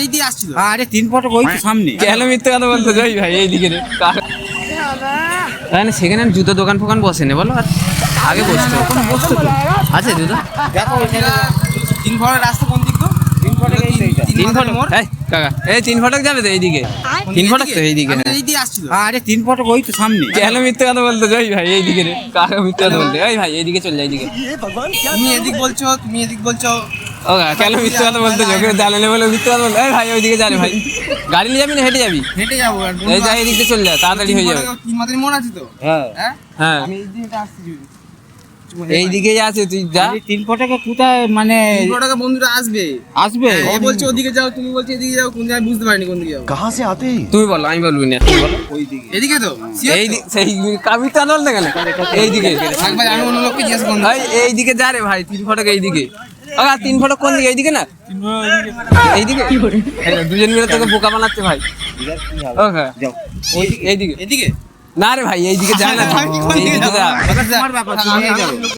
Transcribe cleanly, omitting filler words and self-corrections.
এইদিকে আসছিল। আরে 3 ফটক ওই তো সামনে। কেন মিথ্যে কথা বলতে যাই ভাই এইদিকে রে সেখানে জুতো দোকান ফোকান বসে নে বলো আর আগে বসতো কোনো বস্তু তো আছে জুতো দেখো ওইখানে 3 ফটক রাস্তা কোন দিক গো? 3 ফটক এই তো এইটা। 3 ফটক এই কাকা এই 3 ফটক যাবে তো এইদিকে 3 ফটক তো এইদিকে আমি হ্যাঁ এইদিকে আসছিল। আরে 3 ফটক ওই তো সামনে। কেন মিথ্যে কথা বলতে যাই ভাই এইদিকে রে কাকা মিথ্যে কথা বলতে এই ভাই এইদিকে চল যাই এইদিকে তুমি এদিক বলছো, তুমি এদিক বলছো। ও কাকা কেন মিথ্যে কথা বলতে যাও কেউ জানে না বলে মিথ্যে কথা বলতে এই ভাই ওইদিকে যাবে ভাই গাড়ি নিয়ে যাবি না হেঁটে যাবি হেঁটে যাবো আর এই যাই এইদিকে চল যা তাড়াতাড়ি হয়ে যাবে 3 মাথার মোড় আছে তো? হ্যাঁ হ্যাঁ হ্যাঁ আমি এইদিকে আসছি। এইদিকে আছে তুই যা আরে 3 ফটকে কোথায় মানে 3 ফটকে বন্ধুরা আসবে। আসবে? এ বলছে ওদিকে যাও, তুমি বলছো এদিকে যাও, কোন জায়গায় বুঝতে পারিনি কোন দিকে যাও। कहाँ से आते हैं? তুমি বলো আমি বলবি না তুমি বলো এদিকে তো Sure এই তো? সেই কাবির তা বলতে কেন এইদিকে থাক ভাই, আমি অন্য লোককে জিজ্ঞেস করবো। ভাই এইদিকে যা রে ভাই 3 ফটক এইদিকে আগা 3 ফটক কোন দিকে এইদিকে না এইদিকে এই দুজন মিলে তোকে বোকা বানাচ্ছে ভাই ওকে যাও এইদিকে এদিকে না রে ভাই এইদিকে যা না আমি কোন দিকে এইদিকে যাবো? যা তোমার ব্যাপার তুমি নিয়ে যাও।